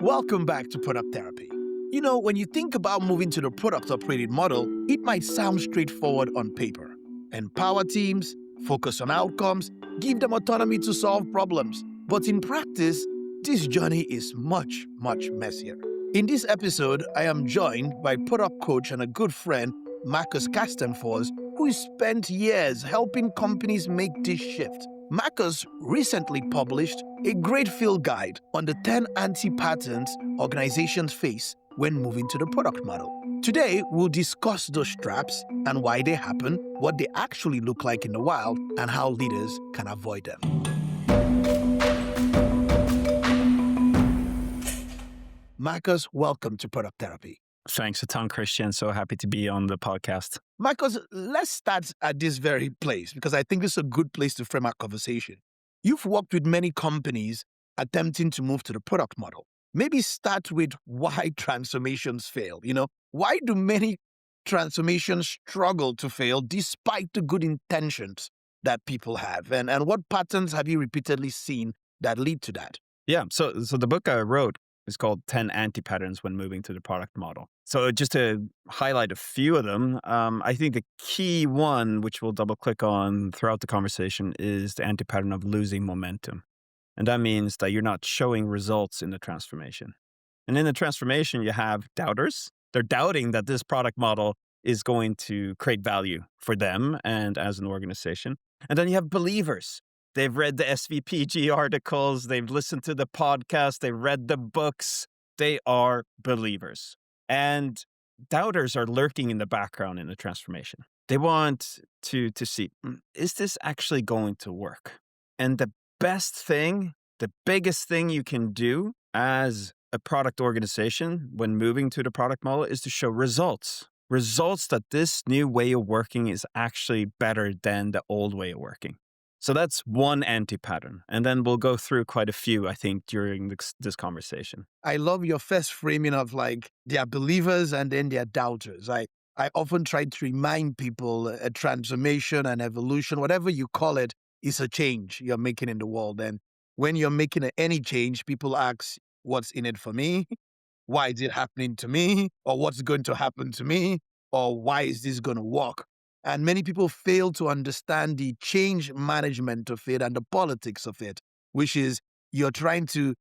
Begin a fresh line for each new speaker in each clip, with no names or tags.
Welcome back to Product Therapy. You know, when you think about moving to the product operating model, it might sound straightforward on paper. Empower teams, focus on outcomes, give them autonomy to solve problems. But in practice, this journey is much, much messier. In this episode, I am joined by product coach and a good friend, Marcus Castenfors, who has spent years helping companies make this shift. Marcus recently published a great field guide on the 10 anti-patterns organizations face when moving to the product model. Today, we'll discuss those traps and why they happen, what they actually look like in the wild, and how leaders can avoid them. Marcus, welcome to Product Therapy.
Thanks a ton, Christian. So happy to be on the podcast.
Marcus, let's start at this very place because I think this is a good place to frame our conversation. You've worked with many companies attempting to move to the product model. Maybe start with why transformations fail. Why do many transformations struggle to fail despite the good intentions that people have? And what patterns have you repeatedly seen that lead to that?
Yeah, so the book I wrote is called 10 Anti-Patterns When Moving to the Product Model. So just to highlight a few of them, I think the key one, which we'll double click on throughout the conversation, is the anti-pattern of losing momentum. And that means that you're not showing results in the transformation. And in the transformation, you have doubters. They're doubting that this product model is going to create value for them and as an organization. And then you have believers. They've read the SVPG articles, they've listened to the podcast, they've read the books. They are believers. And doubters are lurking in the background in the transformation. They want to see, is this actually going to work? And the best thing, the biggest thing you can do as a product organization when moving to the product model is to show results. Results that this new way of working is actually better than the old way of working. So that's one anti-pattern. And then we'll go through quite a few, I think, during this conversation.
I love your first framing of they are believers and then they are doubters. I often try to remind people a transformation, an evolution, whatever you call it, is a change you're making in the world. And when you're making any change, people ask, what's in it for me? Why is it happening to me? Or what's going to happen to me? Or why is this going to work? And many people fail to understand the change management of it and the politics of it, which is you're trying to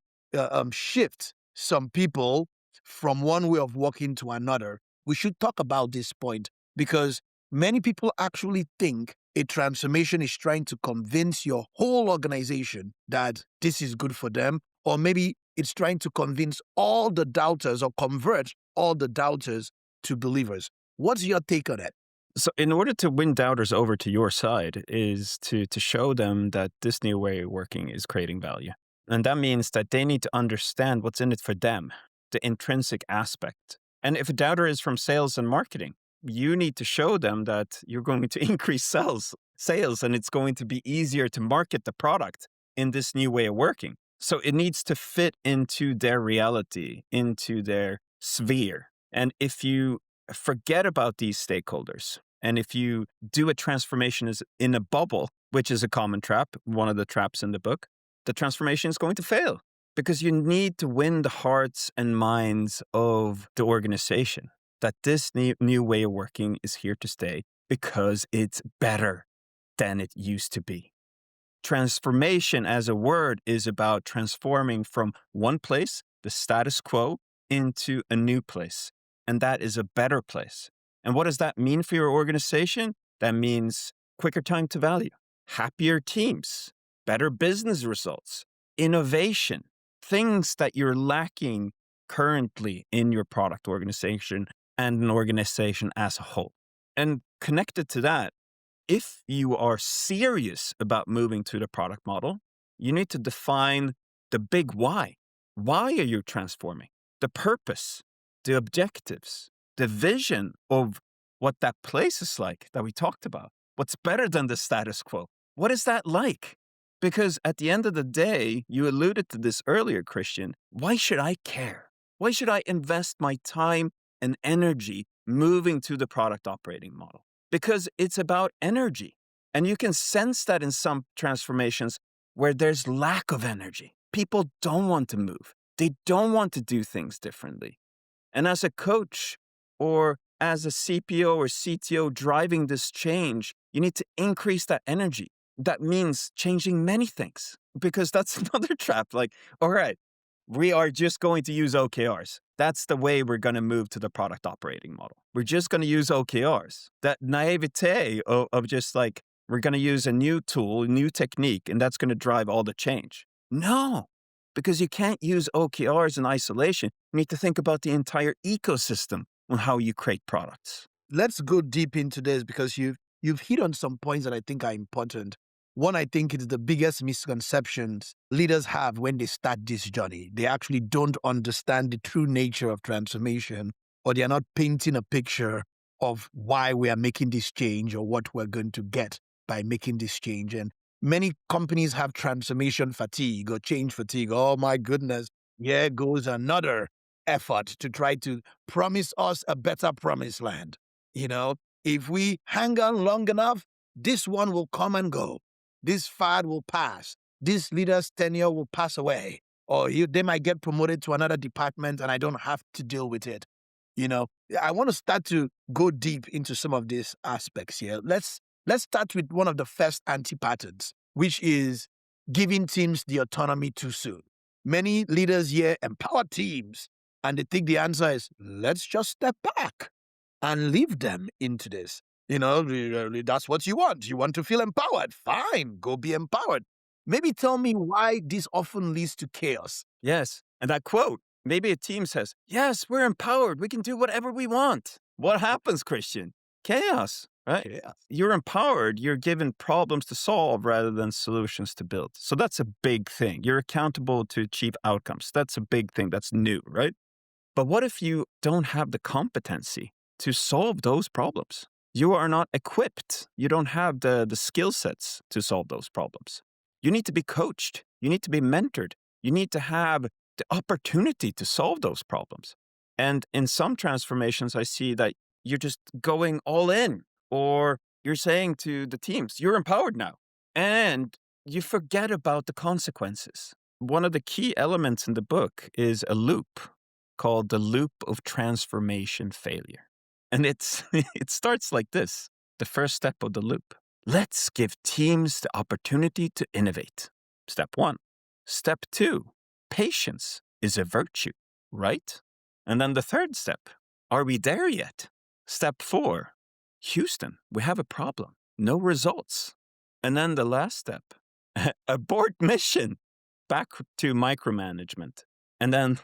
shift some people from one way of working to another. We should talk about this point because many people actually think a transformation is trying to convince your whole organization that this is good for them, or maybe it's trying to convince all the doubters or convert all the doubters to believers. What's your take on it?
So in order to win doubters over to your side is to show them that this new way of working is creating value. And that means that they need to understand what's in it for them, the intrinsic aspect. And if a doubter is from sales and marketing, you need to show them that you're going to increase sales and it's going to be easier to market the product in this new way of working. So it needs to fit into their reality, into their sphere. And if you forget about these stakeholders, and if you do a transformation in a bubble, which is a common trap, one of the traps in the book, the transformation is going to fail because you need to win the hearts and minds of the organization that this new way of working is here to stay because it's better than it used to be. Transformation as a word is about transforming from one place, the status quo, into a new place. And that is a better place. And what does that mean for your organization? That means quicker time to value, happier teams, better business results, innovation, things that you're lacking currently in your product organization and an organization as a whole. And connected to that, if you are serious about moving to the product model, you need to define the big why. Why are you transforming? The purpose, the objectives, the vision of what that place is like that we talked about. What's better than the status quo? What is that like? Because at the end of the day, you alluded to this earlier, Christian, why should I care? Why should I invest my time and energy moving to the product operating model? Because it's about energy. And you can sense that in some transformations where there's lack of energy. People don't want to move. They don't want to do things differently. And as a coach or as a CPO or CTO driving this change, you need to increase that energy. That means changing many things because that's another trap. Like, all right, we are just going to use OKRs. That's the way we're going to move to the product operating model. We're just going to use OKRs. That naivete of just like, we're going to use a new tool, a new technique, and that's going to drive all the change. No, because you can't use OKRs in isolation. You need to think about the entire ecosystem on how you create products.
Let's go deep into this because you've hit on some points that I think are important. One, I think it's the biggest misconceptions leaders have when they start this journey. They actually don't understand the true nature of transformation, or they are not painting a picture of why we are making this change or what we're going to get by making this change. And many companies have transformation fatigue or change fatigue. Oh my goodness, here goes another effort to try to promise us a better promised land. If we hang on long enough, this one will come and go. This fad will pass. This leader's tenure will pass away. Or they might get promoted to another department and I don't have to deal with it. I want to start to go deep into some of these aspects here. Let's start with one of the first anti-patterns, which is giving teams the autonomy too soon. Many leaders here empower teams, and they think the answer is, let's just step back and leave them into this. That's what you want. You want to feel empowered. Fine, go be empowered. Maybe tell me why this often leads to chaos.
Yes. And that quote, maybe a team says, yes, we're empowered. We can do whatever we want. What happens, Christian? Chaos, right?
Chaos.
You're empowered. You're given problems to solve rather than solutions to build. So that's a big thing. You're accountable to achieve outcomes. That's a big thing. That's new, right? But what if you don't have the competency to solve those problems? You are not equipped. You don't have the skill sets to solve those problems. You need to be coached. You need to be mentored. You need to have the opportunity to solve those problems. And in some transformations, I see that you're just going all in, or you're saying to the teams, you're empowered now. And you forget about the consequences. One of the key elements in the book is a loop called the loop of transformation failure. And it starts like this, the first step of the loop. Let's give teams the opportunity to innovate. Step 1. Step 2, patience is a virtue, right? And then the third step, are we there yet? Step 4, Houston, we have a problem, no results. And then the last step, abort mission, back to micromanagement. And then,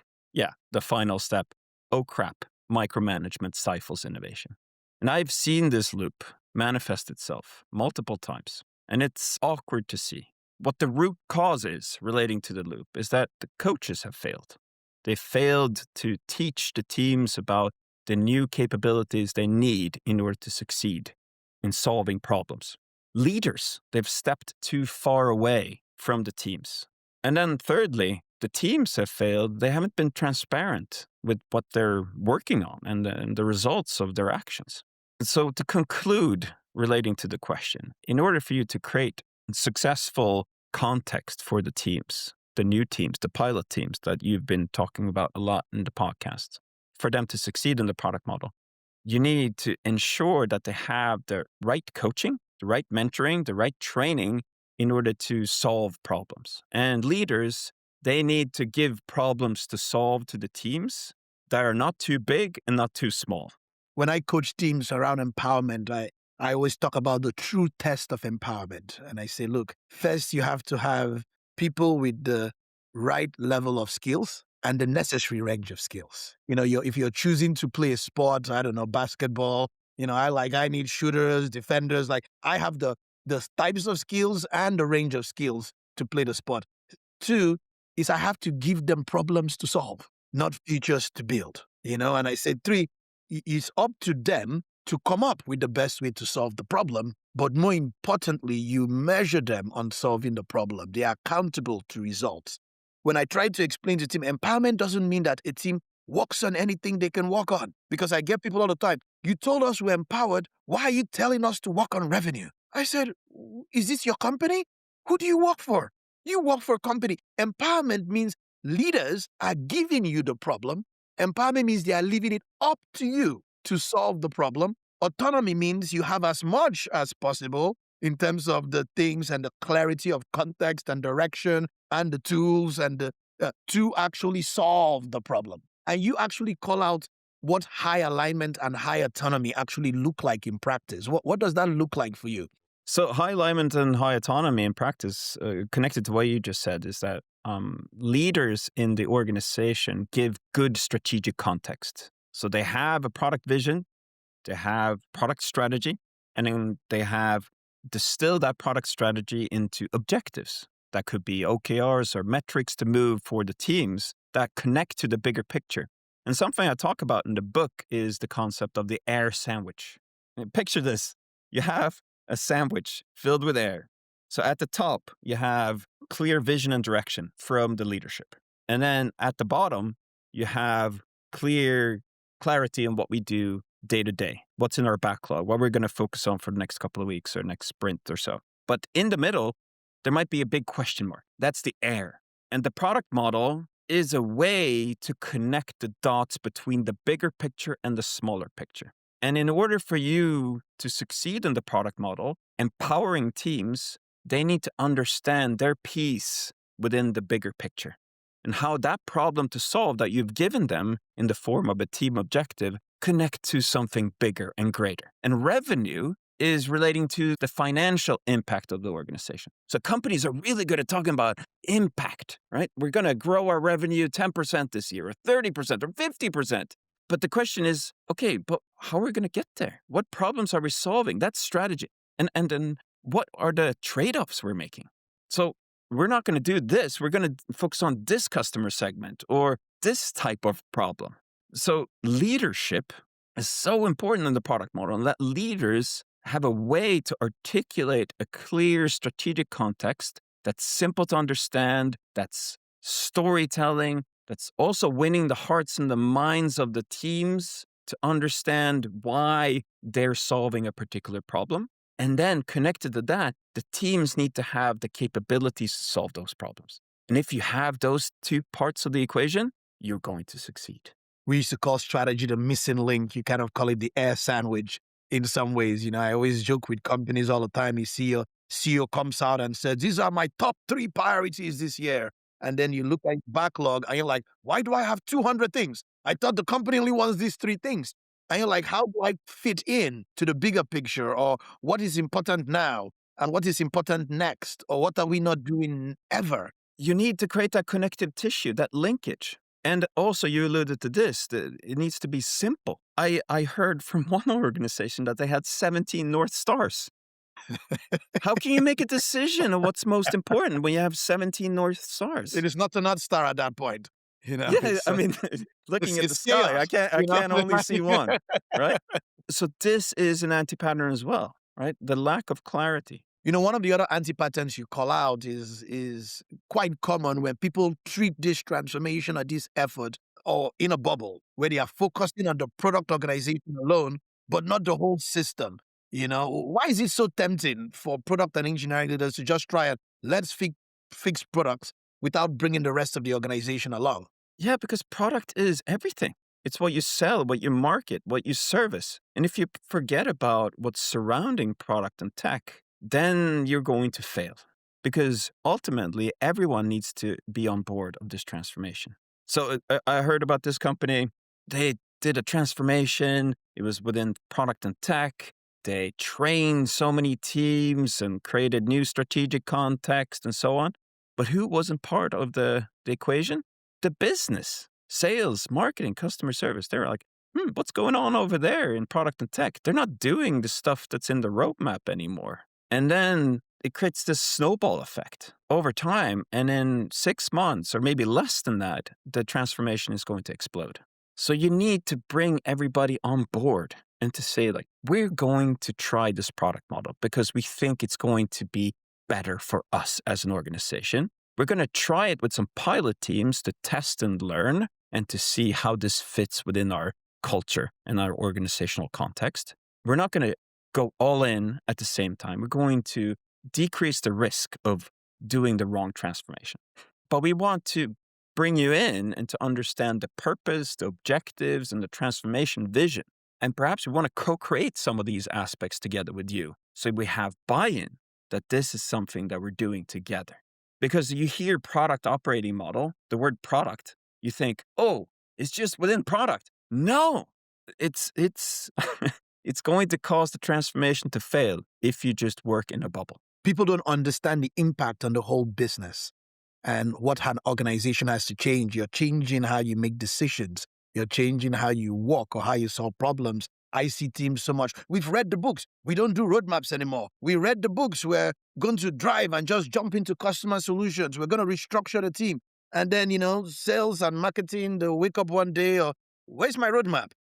the final step, oh crap, micromanagement stifles innovation. And I've seen this loop manifest itself multiple times, and it's awkward to see. What the root cause is relating to the loop is that the coaches have failed. They failed to teach the teams about the new capabilities they need in order to succeed in solving problems. Leaders, they've stepped too far away from the teams. And then thirdly, the teams have failed. They haven't been transparent with what they're working on and the results of their actions. So to conclude, relating to the question, in order for you to create successful context for the teams, the new teams, the pilot teams that you've been talking about a lot in the podcast, for them to succeed in the product model, you need to ensure that they have the right coaching, the right mentoring, the right training in order to solve problems. And leaders, they need to give problems to solve to the teams that are not too big and not too small.
When I coach teams around empowerment, I always talk about the true test of empowerment. And I say, look, first you have to have people with the right level of skills and the necessary range of skills. If you're choosing to play a sport, I don't know, basketball, I need shooters, defenders. Like I have the types of skills and the range of skills to play the sport. 2 is I have to give them problems to solve, not features to build. And I said 3, it's up to them to come up with the best way to solve the problem. But more importantly, you measure them on solving the problem. They are accountable to results. When I try to explain to the team, empowerment doesn't mean that a team works on anything they can work on. Because I get people all the time, you told us we're empowered. Why are you telling us to work on revenue? I said, is this your company? Who do you work for? You work for a company. Empowerment means Leaders are giving you the problem. Empowerment means they are leaving it up to you to solve the problem. Autonomy means you have as much as possible in terms of the things and the clarity of context and direction and the tools and to actually solve the problem. And you actually call out what high alignment and high autonomy actually look like in practice. What does that look like for you?
So high alignment and high autonomy in practice, connected to what you just said, is that leaders in the organization give good strategic context. So they have a product vision, they have product strategy, and then they have distilled that product strategy into objectives. That could be OKRs or metrics to move for the teams that connect to the bigger picture. And something I talk about in the book is the concept of the air sandwich. Picture this. You have a sandwich filled with air. So at the top, you have clear vision and direction from the leadership. And then at the bottom, you have clarity on what we do day to day, what's in our backlog, what we're going to focus on for the next couple of weeks or next sprint or so. But in the middle, there might be a big question mark. That's the air. And the product model is a way to connect the dots between the bigger picture and the smaller picture. And in order for you to succeed in the product model, empowering teams, they need to understand their piece within the bigger picture and how that problem to solve that you've given them in the form of a team objective connect to something bigger and greater. And revenue is relating to the financial impact of the organization. So companies are really good at talking about impact, right? We're going to grow our revenue 10% this year or 30% or 50%. But the question is, okay, but how are we going to get there? What problems are we solving? That's strategy. And then what are the trade-offs we're making? So we're not going to do this. We're going to focus on this customer segment or this type of problem. So leadership is so important in the product model, and that leaders have a way to articulate a clear strategic context that's simple to understand, that's storytelling, that's also winning the hearts and the minds of the teams to understand why they're solving a particular problem. And then connected to that, the teams need to have the capabilities to solve those problems. And if you have those two parts of the equation, you're going to succeed.
We used to call strategy the missing link. You kind of call it the air sandwich in some ways. I always joke with companies all the time. You see your CEO comes out and says, these are my top 3 priorities this year. And then you look at backlog and you're like, why do I have 200 things? I thought the company only wants these 3 things. And you're like, how do I fit in to the bigger picture? Or what is important now? And what is important next? Or what are we not doing ever?
You need to create that connective tissue, that linkage. And also, you alluded to this, that it needs to be simple. I heard from one organization that they had 17 North Stars. How can you make a decision on what's most important when you have 17 North Stars?
It is not a North Star at that point.
Yeah, I mean, looking at the sky, I can't only see one, right? So this is an anti-pattern as well, right? The lack of clarity.
One of the other anti-patterns you call out is quite common when people treat this transformation or this effort or in a bubble where they are focusing on the product organization alone, but not the whole system. Why is it so tempting for product and engineering leaders to just try and let's fix products without bringing the rest of the organization along?
Yeah, because product is everything. It's what you sell, what you market, what you service. And if you forget about what's surrounding product and tech, then you're going to fail. Because ultimately, everyone needs to be on board of this transformation. So I heard about this company. They did a transformation. It was within product and tech. They trained so many teams and created new strategic context and so on. But who wasn't part of the equation? The business, sales, marketing, customer service. They're like, what's going on over there in product and tech? They're not doing the stuff that's in the roadmap anymore. And then it creates this snowball effect over time. And in 6 months or maybe less than that, the transformation is going to explode. So you need to bring everybody on board and to say, like, we're going to try this product model because we think it's going to be better for us as an organization. We're going to try it with some pilot teams to test and learn and to see how this fits within our culture and our organizational context. We're not going to go all in at the same time. We're going to decrease the risk of doing the wrong transformation. But we want to bring you in and to understand the purpose, the objectives, and the transformation vision. And perhaps we want to co-create some of these aspects together with you. So we have buy-in that this is something that we're doing together. Because you hear product operating model, the word product, you think, oh, it's just within product. No, it's it's going to cause the transformation to fail if you just work in a bubble.
People don't understand the impact on the whole business and what an organization has to change. You're changing how you make decisions. You're changing how you work or how you solve problems. I see teams so much. We've read the books. We don't do roadmaps anymore. We read the books. We're going to drive and just jump into customer solutions. We're going to restructure the team. And then, sales and marketing, they'll wake up one day or, where's my roadmap?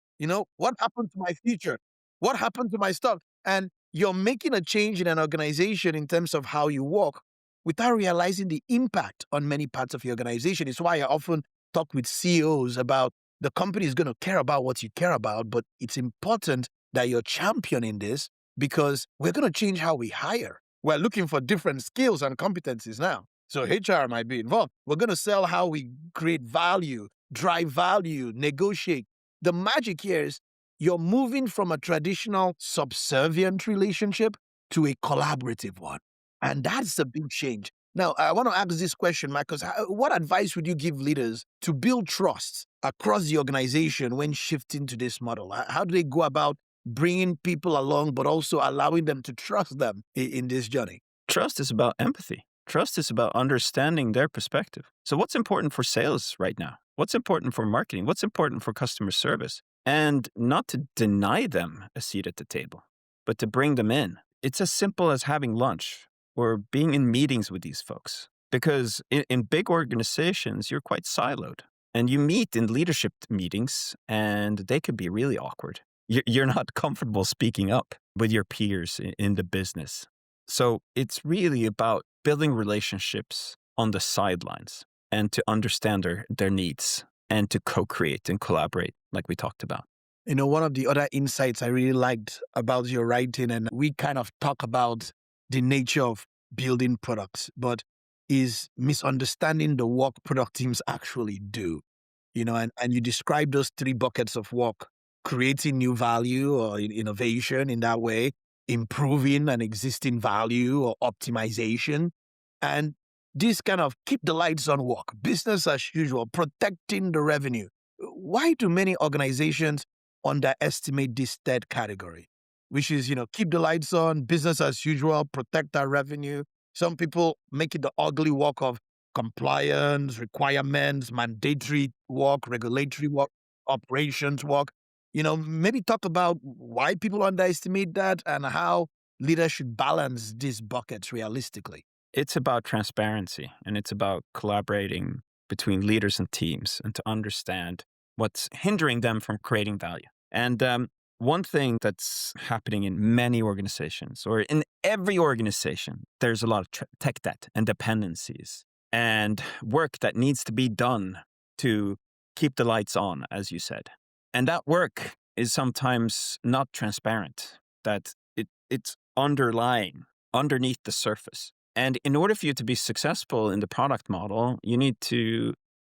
What happened to my future? What happened to my stuff? And you're making a change in an organization in terms of how you work without realizing the impact on many parts of your organization. It's why I often talk with CEOs about the company is going to care about what you care about, but it's important that you're championing this because we're going to change how we hire. We're looking for different skills and competencies now. So HR might be involved. We're going to sell how we create value, drive value, negotiate. The magic here is you're moving from a traditional subservient relationship to a collaborative one. And that's a big change. Now, I want to ask this question, Marcus. What advice would you give leaders to build trust across the organization when shifting to this model? How do they go about bringing people along, but also allowing them to trust them in this journey?
Trust is about empathy. Trust is about understanding their perspective. So what's important for sales right now? What's important for marketing? What's important for customer service? And not to deny them a seat at the table, but to bring them in. It's as simple as having lunch or being in meetings with these folks. Because in big organizations, you're quite siloed. And you meet in leadership meetings, and they could be really awkward. You're not comfortable speaking up with your peers in the business. So it's really about building relationships on the sidelines and to understand their needs and to co-create and collaborate like we talked about.
One of the other insights I really liked about your writing, and we kind of talk about the nature of building products, but is misunderstanding the work product teams actually do. And you describe those three buckets of work: creating new value or innovation in that way, improving an existing value or optimization, and this kind of keep the lights on work, business as usual, protecting the revenue. Why do many organizations underestimate this third category, which is, keep the lights on, business as usual, protect our revenue? Some people make it the ugly work of compliance, requirements, mandatory work, regulatory work, operations work. Maybe talk about why people underestimate that and how leaders should balance these buckets realistically.
It's about transparency, and it's about collaborating between leaders and teams and to understand what's hindering them from creating value. And one thing that's happening in many organizations, or in every organization, there's a lot of tech debt and dependencies and work that needs to be done to keep the lights on, as you said. And that work is sometimes not transparent, that it's underlying, underneath the surface. And in order for you to be successful in the product model, you need to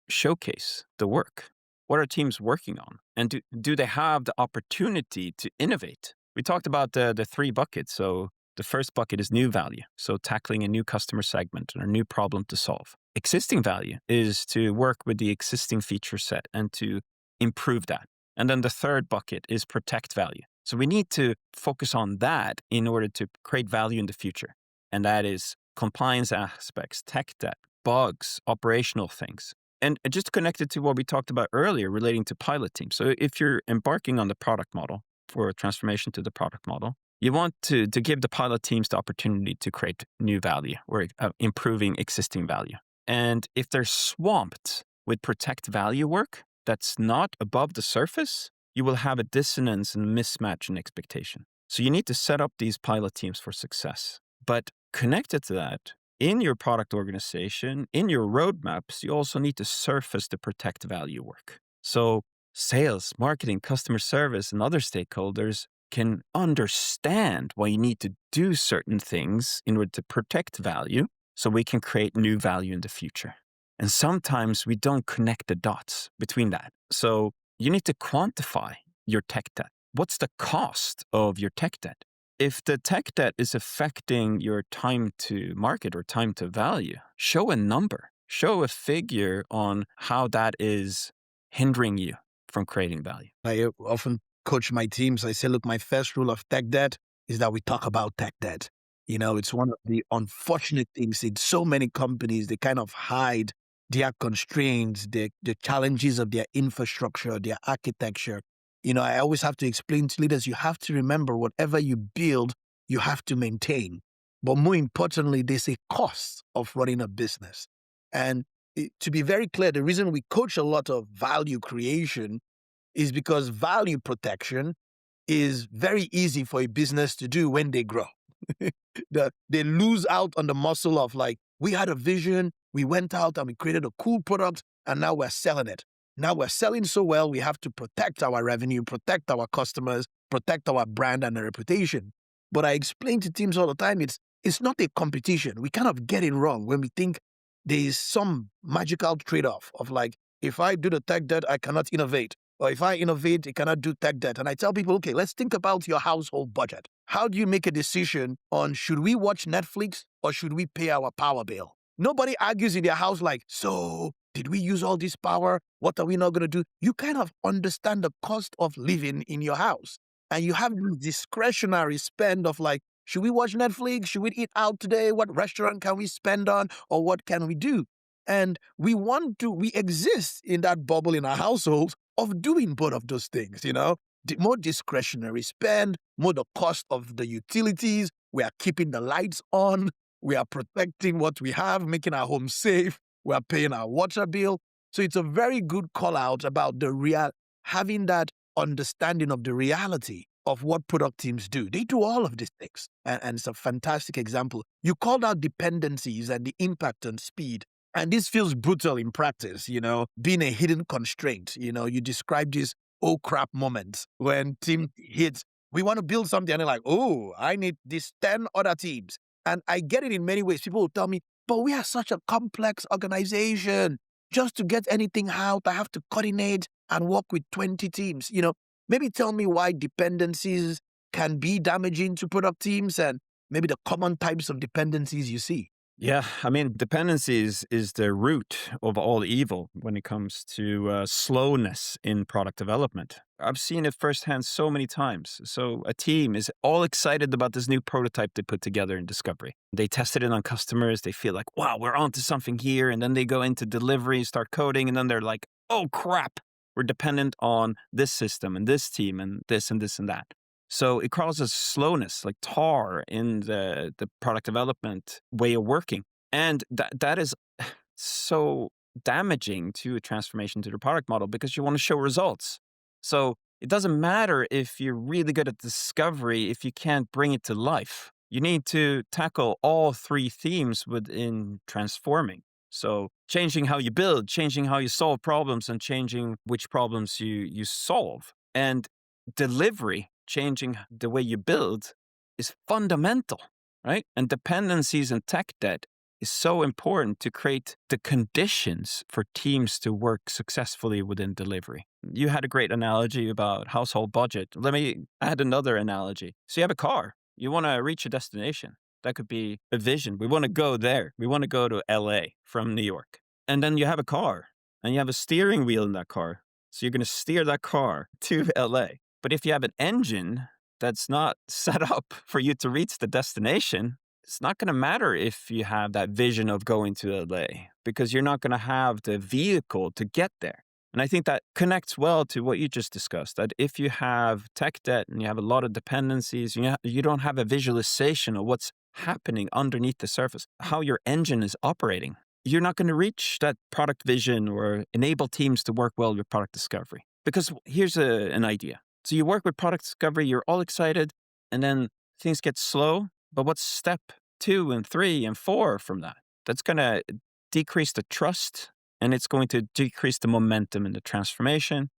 showcase the work. What are teams working on? And do they have the opportunity to innovate? We talked about the three buckets. So the first bucket is new value. So tackling a new customer segment or a new problem to solve. Existing value is to work with the existing feature set and to improve that. And then the third bucket is protect value. So we need to focus on that in order to create value in the future. And that is compliance aspects, tech debt, bugs, operational things. And just connected to what we talked about earlier relating to pilot teams. So if you're embarking on the product model for a transformation to the product model, you want to give the pilot teams the opportunity to create new value or improving existing value. And if they're swamped with protect value work that's not above the surface, you will have a dissonance and mismatch in expectation. So you need to set up these pilot teams for success. But connected to that, in your product organization, in your roadmaps, you also need to surface the protect value work. So sales, marketing, customer service, and other stakeholders can understand why you need to do certain things in order to protect value so we can create new value in the future. And sometimes we don't connect the dots between that. So you need to quantify your tech debt. What's the cost of your tech debt? If the tech debt is affecting your time to market or time to value, show a number, show a figure on how that is hindering you from creating value.
I often coach my teams. I say, look, my first rule of tech debt is that we talk about tech debt. It's one of the unfortunate things in so many companies. They kind of hide their constraints, the challenges of their infrastructure, their architecture. I always have to explain to leaders, you have to remember whatever you build, you have to maintain. But more importantly, there's a cost of running a business. And to be very clear, the reason we coach a lot of value creation is because value protection is very easy for a business to do when they grow. They lose out on the muscle of like, we had a vision, we went out and we created a cool product, and now we're selling it. Now we're selling so well, we have to protect our revenue, protect our customers, protect our brand and our reputation. But I explain to teams all the time, it's not a competition. We kind of get it wrong when we think there is some magical trade-off of like, if I do the tech debt, I cannot innovate. Or if I innovate, I cannot do tech debt. And I tell people, okay, let's think about your household budget. How do you make a decision on should we watch Netflix or should we pay our power bill? Nobody argues in their house like, so did we use all this power? What are we not going to do? You kind of understand the cost of living in your house. And you have this discretionary spend of like, should we watch Netflix? Should we eat out today? What restaurant can we spend on? Or what can we do? And we exist in that bubble in our household of doing both of those things, more discretionary spend, more the cost of the utilities. We are keeping the lights on. We are protecting what we have, making our home safe. We are paying our water bill. So it's a very good call out about having that understanding of the reality of what product teams do. They do all of these things. And it's a fantastic example. You called out dependencies and the impact on speed. And this feels brutal in practice, being a hidden constraint. You describe this oh crap moment when team hits, we want to build something and they're like, oh, I need these 10 other teams. And I get it in many ways. People will tell me, but we are such a complex organization. Just to get anything out, I have to coordinate and work with 20 teams. Maybe tell me why dependencies can be damaging to product teams and maybe the common types of dependencies you see.
Yeah, I mean, dependencies is the root of all evil when it comes to slowness in product development. I've seen it firsthand so many times. So a team is all excited about this new prototype they put together in discovery. They tested it on customers. They feel like, wow, we're onto something here. And then they go into delivery, start coding, and then they're like, oh, crap, we're dependent on this system and this team and this and this and that. So it causes slowness, like tar in the product development way of working. And that is so damaging to a transformation to the product model because you want to show results. So it doesn't matter if you're really good at discovery if you can't bring it to life. You need to tackle all three themes within transforming. So changing how you build, changing how you solve problems, and changing which problems you solve. And delivery, changing the way you build, is fundamental, right? And dependencies and tech debt is so important to create the conditions for teams to work successfully within delivery. You had a great analogy about household budget. Let me add another analogy. So you have a car. You want to reach a destination. That could be a vision. We want to go there. We want to go to LA from New York. And then you have a car and you have a steering wheel in that car. So you're going to steer that car to LA. But if you have an engine that's not set up for you to reach the destination, it's not going to matter if you have that vision of going to LA because you're not going to have the vehicle to get there. And I think that connects well to what you just discussed, that if you have tech debt and you have a lot of dependencies, you don't have a visualization of what's happening underneath the surface, how your engine is operating, you're not going to reach that product vision or enable teams to work well with product discovery. Because here's an idea. So you work with product discovery, you're all excited, and then things get slow. But what's step 2 and 3 and 4 from that? That's going to decrease the trust, and it's going to decrease the momentum in the transformation,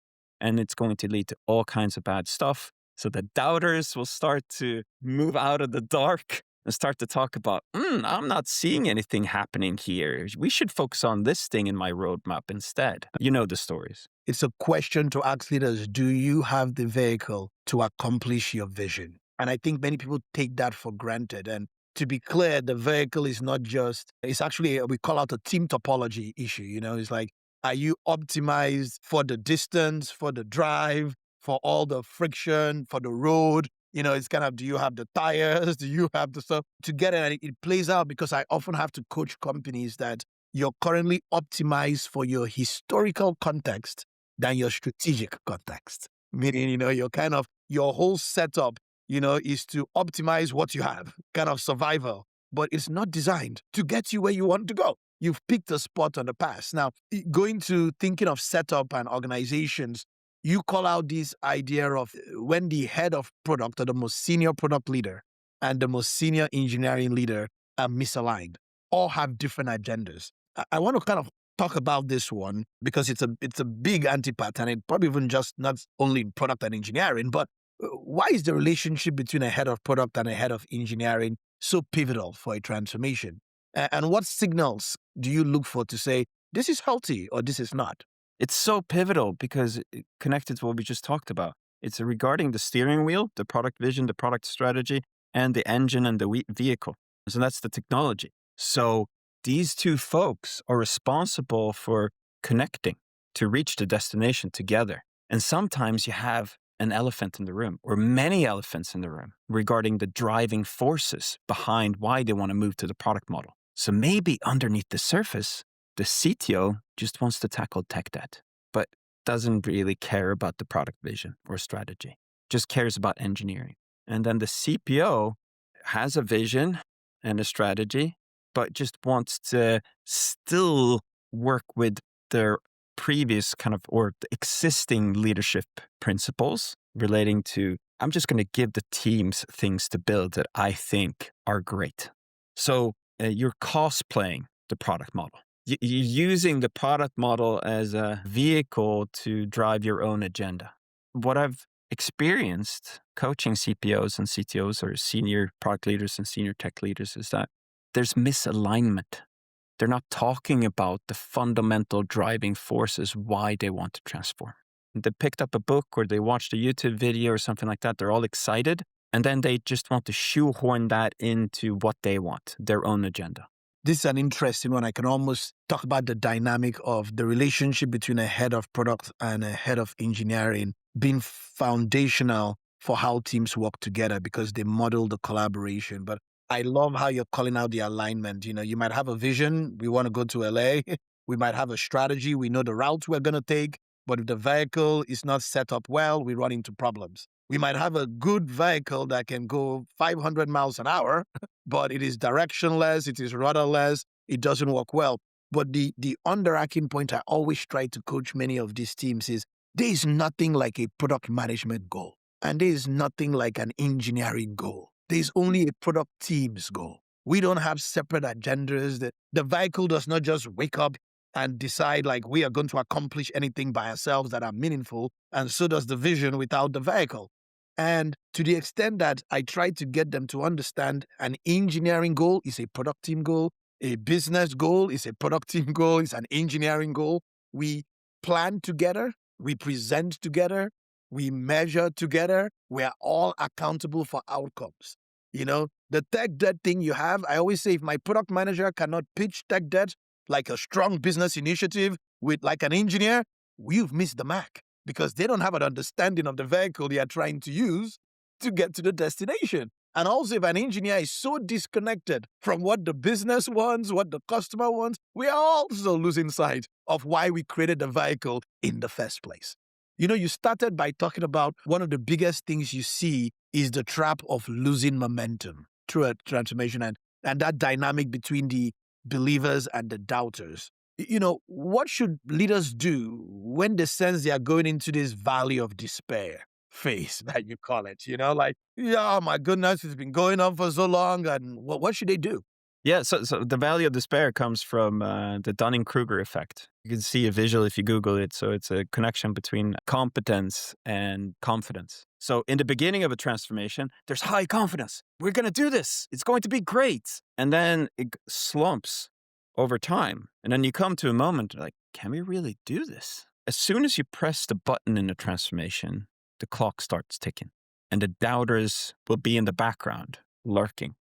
and it's going to lead to all kinds of bad stuff. So the doubters will start to move out of the dark, and start to talk about, I'm not seeing anything happening here. We should focus on this thing in my roadmap instead. You know the stories.
It's a question to ask leaders. Do you have the vehicle to accomplish your vision? And I think many people take that for granted. And to be clear, the vehicle is not just, it's actually, we call out a team topology issue. It's like, are you optimized for the distance, for the drive, for all the friction, for the road? It's kind of, do you have the tires? Do you have the stuff to get it? And it plays out because I often have to coach companies that you're currently optimized for your historical context than your strategic context. Meaning, your whole setup, is to optimize what you have, kind of survival, but it's not designed to get you where you want to go. You've picked a spot on the path. Now, going to thinking of setup and organizations, you call out this idea of when the head of product or the most senior product leader and the most senior engineering leader are misaligned, all have different agendas. I want to kind of talk about this one because it's a big antipath, and it probably even just not only in product and engineering, but why is the relationship between a head of product and a head of engineering so pivotal for a transformation? And what signals do you look for to say this is healthy or this is not?
It's so pivotal because connected to what we just talked about. It's regarding the steering wheel, the product vision, the product strategy, and the engine and the vehicle. So that's the technology. So these two folks are responsible for connecting to reach the destination together. And sometimes you have an elephant in the room or many elephants in the room regarding the driving forces behind why they want to move to the product model. So maybe underneath the surface, the CTO just wants to tackle tech debt, but doesn't really care about the product vision or strategy, just cares about engineering. And then the CPO has a vision and a strategy, but just wants to still work with their previous or the existing leadership principles relating to, I'm just going to give the teams things to build that I think are great. So you're cosplaying the product model. You're using the product model as a vehicle to drive your own agenda. What I've experienced coaching CPOs and CTOs or senior product leaders and senior tech leaders is that there's misalignment. They're not talking about the fundamental driving forces why they want to transform. They picked up a book or they watched a YouTube video or something like that. They're all excited. And then they just want to shoehorn that into what they want, their own agenda.
This is an interesting one. I can almost talk about the dynamic of the relationship between a head of product and a head of engineering being foundational for how teams work together because they model the collaboration. But I love how you're calling out the alignment. You might have a vision. We want to go to LA. We might have a strategy. We know the route we're going to take. But if the vehicle is not set up well, we run into problems. We might have a good vehicle that can go 500 miles an hour, but it is directionless, it is rudderless, it doesn't work well. But the underarching point I always try to coach many of these teams is there is nothing like a product management goal, and there is nothing like an engineering goal. There's only a product team's goal. We don't have separate agendas. The vehicle does not just wake up and decide like we are going to accomplish anything by ourselves that are meaningful, and so does the vision without the vehicle. And to the extent that I try to get them to understand an engineering goal is a product team goal, a business goal is a product team goal, it's an engineering goal. We plan together, we present together, we measure together, we are all accountable for outcomes. The tech debt thing you have, I always say if my product manager cannot pitch tech debt like a strong business initiative with like an engineer, we've missed the mark. Because they don't have an understanding of the vehicle they are trying to use to get to the destination. And also, if an engineer is so disconnected from what the business wants, what the customer wants, we are also losing sight of why we created the vehicle in the first place. You started by talking about one of the biggest things you see is the trap of losing momentum through a transformation and that dynamic between the believers and the doubters. What should leaders do when they sense they are going into this valley of despair phase that you call it? Oh my goodness, it's been going on for so long. And what should they do?
Yeah, so the value of despair comes from the Dunning-Kruger effect. You can see a visual if you Google it. So it's a connection between competence and confidence. So in the beginning of a transformation, there's high confidence. We're going to do this. It's going to be great. And then it slumps over time. And then you come to a moment like, can we really do this? As soon as you press the button in the transformation, the clock starts ticking. And the doubters will be in the background, lurking,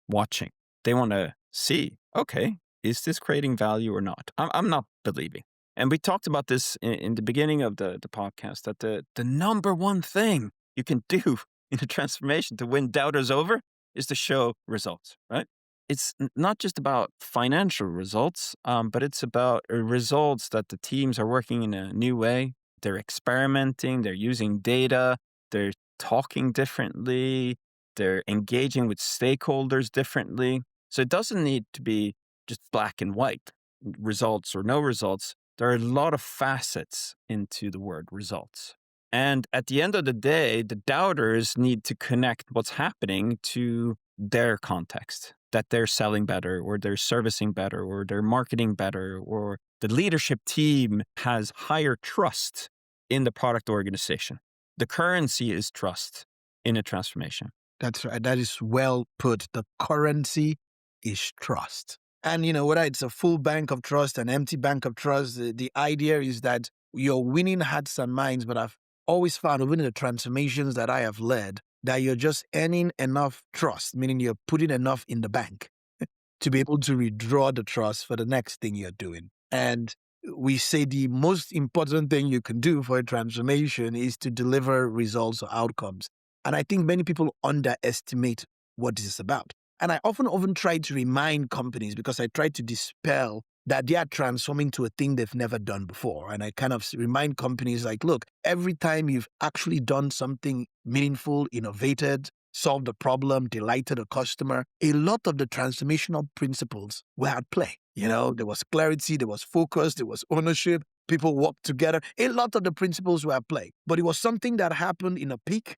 watching. They want to see, okay, is this creating value or not? I'm not believing. And we talked about this in the beginning of the podcast, that the number one thing you can do in a transformation to win doubters over is to show results, right? It's not just about financial results, but it's about results that the teams are working in a new way. They're experimenting, they're using data, they're talking differently, they're engaging with stakeholders differently. So it doesn't need to be just black and white, results or no results. There are a lot of facets into the word results. And at the end of the day, the doubters need to connect what's happening to their context, that they're selling better or they're servicing better or they're marketing better or the leadership team has higher trust in the product organization. The currency is trust in a transformation.
That's right. That is well put. The currency is trust. And, whether it's a full bank of trust, an empty bank of trust, the idea is that you're winning hearts and minds. But I've always found, even in the transformations that I have led, that you're just earning enough trust, meaning you're putting enough in the bank to be able to withdraw the trust for the next thing you're doing. And we say the most important thing you can do for a transformation is to deliver results or outcomes. And I think many people underestimate what this is about. And I often try to remind companies, because I try to dispel that they are transforming to a thing they've never done before. And I kind of remind companies like, look, every time you've actually done something meaningful, innovated, solved a problem, delighted a customer, a lot of the transformational principles were at play. There was clarity, there was focus, there was ownership, people worked together. A lot of the principles were at play. But it was something that happened in a peak,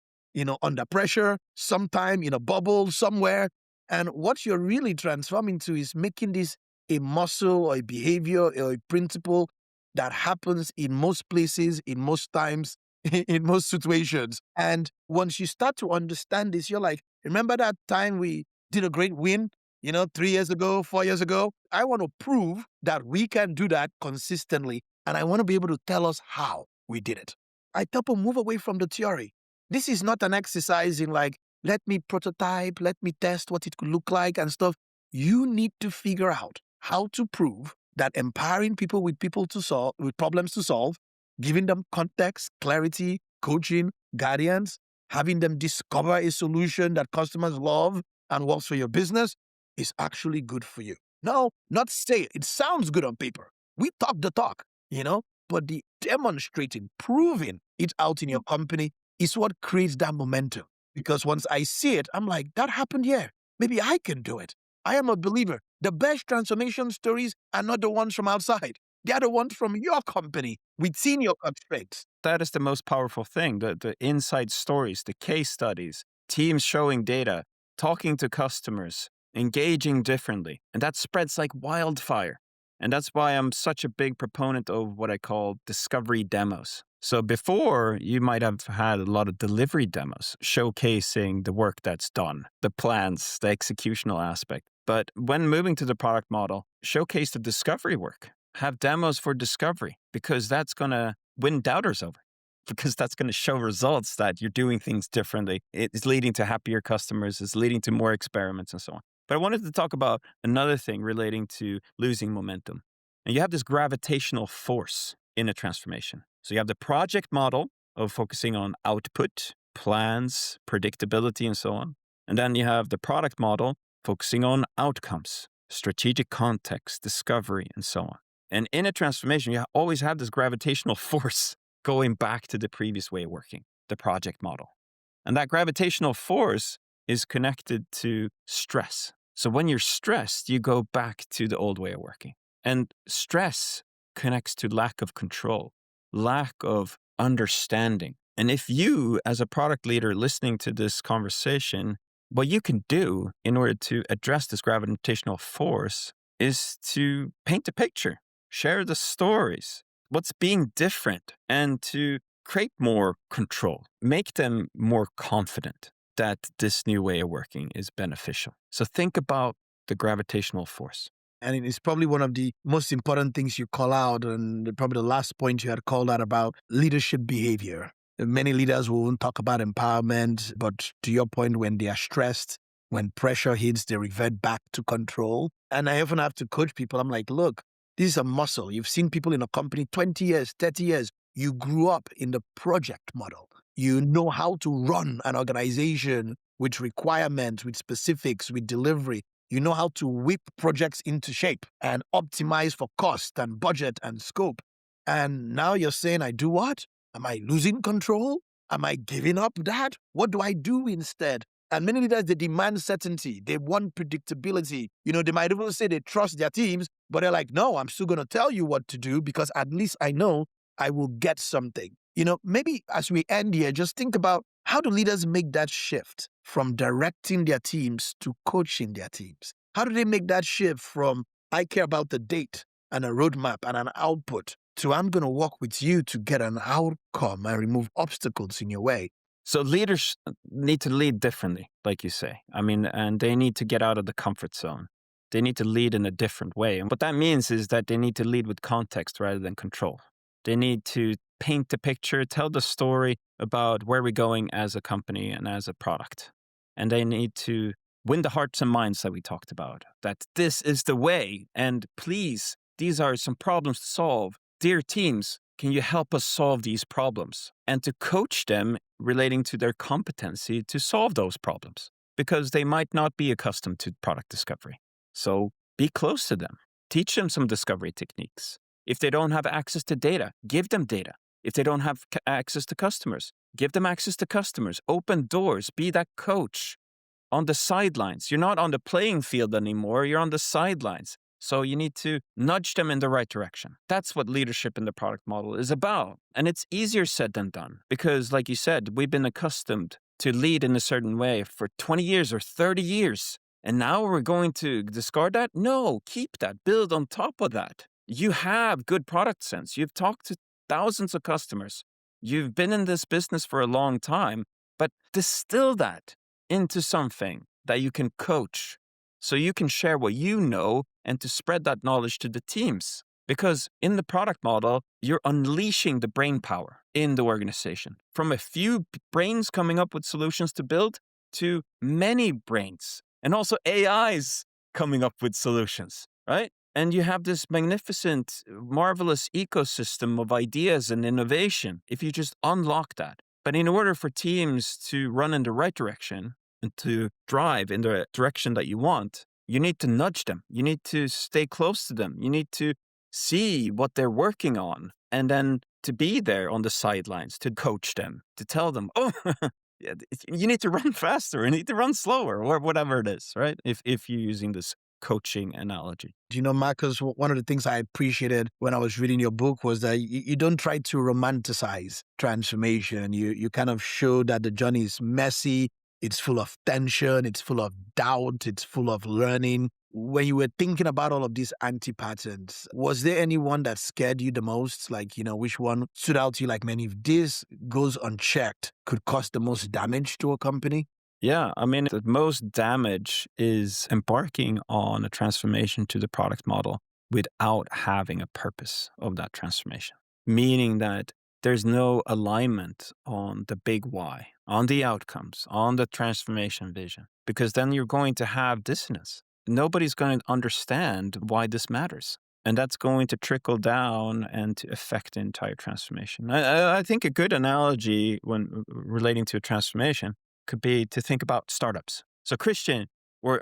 under pressure, sometime in a bubble somewhere. And what you're really transforming to is making this a muscle or a behavior or a principle that happens in most places, in most times, in most situations. And once you start to understand this, you're like, remember that time we did a great win, 3 years ago, 4 years ago? I want to prove that we can do that consistently. And I want to be able to tell us how we did it. I tell people, move away from the theory. This is not an exercise in like, let me prototype, let me test what it could look like and stuff. You need to figure out how to prove that empowering people with problems to solve, giving them context, clarity, coaching, guidance, having them discover a solution that customers love and works for your business is actually good for you. No, not say it. It sounds good on paper. We talk the talk, but the demonstrating, proving it out in your company is what creates that momentum. Because once I see it, I'm like, that happened here. Maybe I can do it. I am a believer. The best transformation stories are not the ones from outside. They are the ones from your company within your constraints.
That is the most powerful thing, the inside stories, the case studies, teams showing data, talking to customers, engaging differently. And that spreads like wildfire. And that's why I'm such a big proponent of what I call discovery demos. So before, you might have had a lot of delivery demos showcasing the work that's done, the plans, the executional aspect. But when moving to the product model, showcase the discovery work. Have demos for discovery, because that's going to win doubters over, because that's going to show results that you're doing things differently. It's leading to happier customers. It's leading to more experiments and so on. But I wanted to talk about another thing relating to losing momentum. And you have this gravitational force in a transformation. So you have the project model of focusing on output, plans, predictability, and so on. And then you have the product model focusing on outcomes, strategic context, discovery, and so on. And in a transformation, you always have this gravitational force going back to the previous way of working, the project model. And that gravitational force is connected to stress. So when you're stressed, you go back to the old way of working. And stress connects to lack of control, lack of understanding. And if you, as a product leader listening to this conversation, What you can do in order to address this gravitational force is to paint a picture, share the stories, what's being different, and to create more control, make them more confident that this new way of working is beneficial. So think about the gravitational force.
And it is probably one of the most important things you call out, and probably the last point you had called out about leadership behavior. Many leaders won't talk about empowerment, but to your point, when they are stressed, when pressure hits, they revert back to control. And I often have to coach people. I'm like, look, this is a muscle. You've seen people in a company 20 years, 30 years. You grew up in the project model. You know how to run an organization with requirements, with specifics, with delivery. You know how to whip projects into shape and optimize for cost and budget and scope. And now you're saying, I do what? Am I losing control? Am I giving up that? What do I do instead? And many leaders, they demand certainty. They want predictability. They might even say they trust their teams, but they're like, no, I'm still going to tell you what to do because at least I know I will get something. Maybe as we end here, just think about how do leaders make that shift from directing their teams to coaching their teams? How do they make that shift from I care about the date and a roadmap and an output to I'm going to work with you to get an outcome and remove obstacles in your way?
So leaders need to lead differently, like you say. And they need to get out of the comfort zone. They need to lead in a different way. And what that means is that they need to lead with context rather than control. They need to paint the picture, tell the story about where we're going as a company and as a product. And they need to win the hearts and minds that we talked about, that this is the way. And please, these are some problems to solve. Dear teams, can you help us solve these problems? And to coach them relating to their competency to solve those problems, because they might not be accustomed to product discovery. So be close to them. Teach them some discovery techniques. If they don't have access to data, give them data. If they don't have access to customers, give them access to customers. Open doors. Be that coach on the sidelines. You're not on the playing field anymore. You're on the sidelines. So you need to nudge them in the right direction. That's what leadership in the product model is about. And it's easier said than done because, like you said, we've been accustomed to lead in a certain way for 20 years or 30 years. And now we're going to discard that? No, keep that. Build on top of that. You have good product sense. You've talked to thousands of customers. You've been in this business for a long time, but distill that into something that you can coach so you can share what you know and to spread that knowledge to the teams. Because in the product model, you're unleashing the brain power in the organization. From a few brains coming up with solutions to build to many brains and also AIs coming up with solutions, right? And you have this magnificent, marvelous ecosystem of ideas and innovation if you just unlock that. But in order for teams to run in the right direction and to drive in the direction that you want, you need to nudge them. You need to stay close to them. You need to see what they're working on and then to be there on the sidelines, to coach them, to tell them, oh, you need to run faster, you need to run slower, or whatever it is, right? If you're using this coaching analogy.
Marcus, one of the things I appreciated when I was reading your book was that you don't try to romanticize transformation. You kind of show that the journey is messy, it's full of tension, it's full of doubt, it's full of learning. When you were thinking about all of these anti-patterns, was there anyone that scared you the most? Like, which one stood out to you like, man, if this goes unchecked, could cause the most damage to a company?
Yeah, the most damage is embarking on a transformation to the product model without having a purpose of that transformation. Meaning that there's no alignment on the big why, on the outcomes, on the transformation vision, because then you're going to have dissonance. Nobody's going to understand why this matters. And that's going to trickle down and to affect the entire transformation. I think a good analogy when relating to a transformation could be to think about startups. So Christian or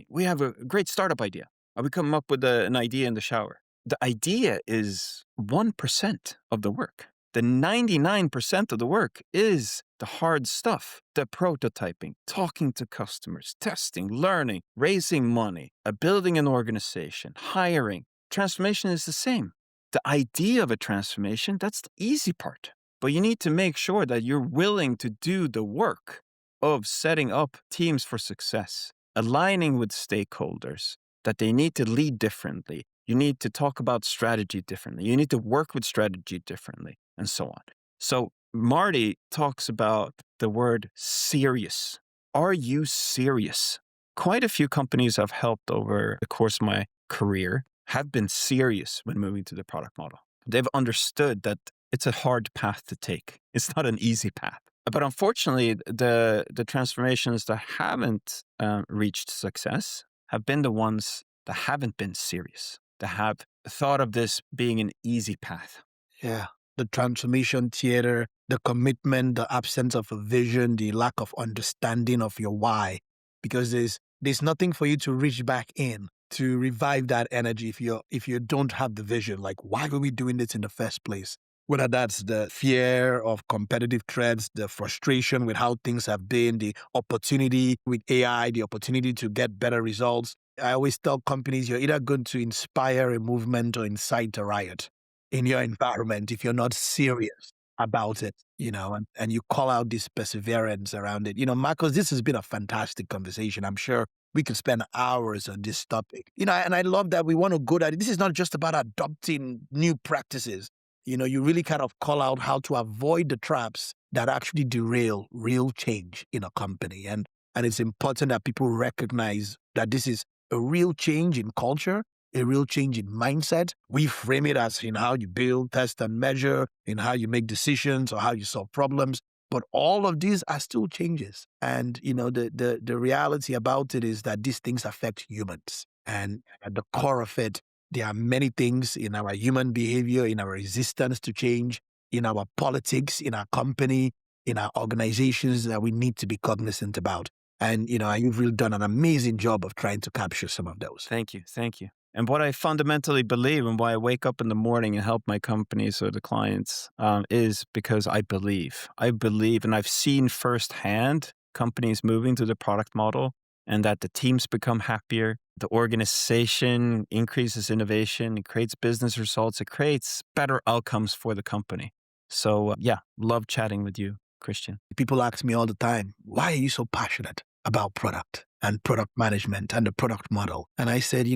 we have a great startup idea. We come up with an idea in the shower. The idea is 1% of the work. The 99% of the work is the hard stuff, the prototyping, talking to customers, testing, learning, raising money, building an organization, hiring. Transformation is the same. The idea of a transformation, that's the easy part. But you need to make sure that you're willing to do the work of setting up teams for success, aligning with stakeholders, that they need to lead differently. You need to talk about strategy differently. You need to work with strategy differently, and so on. So Marty talks about the word serious. Are you serious? Quite a few companies I've helped over the course of my career have been serious when moving to the product model. They've understood that it's a hard path to take. It's not an easy path. But unfortunately, the transformations that haven't reached success have been the ones that haven't been serious, that have thought of this being an easy path.
Yeah. The transformation theater, the commitment, the absence of a vision, the lack of understanding of your why. Because there's nothing for you to reach back in to revive that energy if you don't have the vision. Like, why were we doing this in the first place? Whether that's the fear of competitive threats, the frustration with how things have been, the opportunity with AI, the opportunity to get better results. I always tell companies you're either going to inspire a movement or incite a riot in your environment if you're not serious about it, and you call out this perseverance around it. Marcus, this has been a fantastic conversation. I'm sure we could spend hours on this topic. And I love that we want to go that this is not just about adopting new practices. You really kind of call out how to avoid the traps that actually derail real change in a company. And it's important that people recognize that this is a real change in culture, a real change in mindset. We frame it as in how you build, test, and measure, in how you make decisions or how you solve problems. But all of these are still changes. And, the reality about it is that these things affect humans. And at the core of it, there are many things in our human behavior, in our resistance to change, in our politics, in our company, in our organizations that we need to be cognizant about. And, you've really done an amazing job of trying to capture some of those.
Thank you. Thank you. And what I fundamentally believe and why I wake up in the morning and help my companies or the clients is because I believe. I believe, and I've seen firsthand companies moving to the product model and that the teams become happier, the organization increases innovation, it creates business results, it creates better outcomes for the company. So love chatting with you, Christian.
People ask me all the time, why are you so passionate about product and product management and the product model? And I said,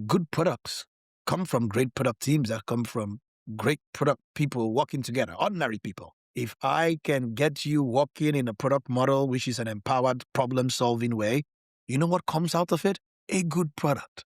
good products come from great product teams that come from great product people working together, ordinary people. If I can get you working in a product model, which is an empowered problem-solving way, you know what comes out of it? A good product.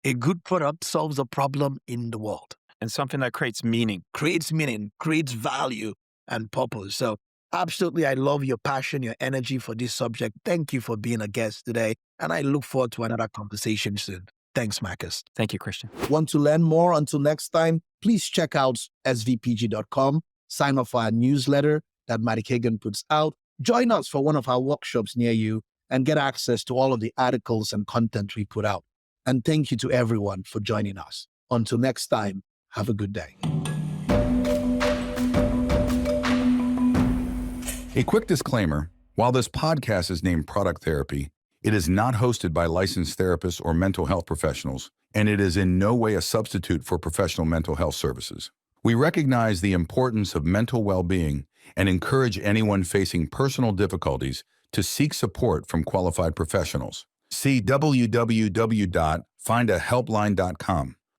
A good product solves a problem in the world.
And something that creates meaning.
Creates value and purpose. So absolutely, I love your passion, your energy for this subject. Thank you for being a guest today. And I look forward to another conversation soon. Thanks, Marcus.
Thank you, Christian.
Want to learn more? Until next time, please check out svpg.com. Sign up for our newsletter that Marty Kagan puts out. Join us for one of our workshops near you and get access to all of the articles and content we put out. And thank you to everyone for joining us. Until next time, have a good day.
A quick disclaimer, while this podcast is named Product Therapy, it is not hosted by licensed therapists or mental health professionals, and it is in no way a substitute for professional mental health services. We recognize the importance of mental well-being and encourage anyone facing personal difficulties to seek support from qualified professionals. See www.findahelpline.com.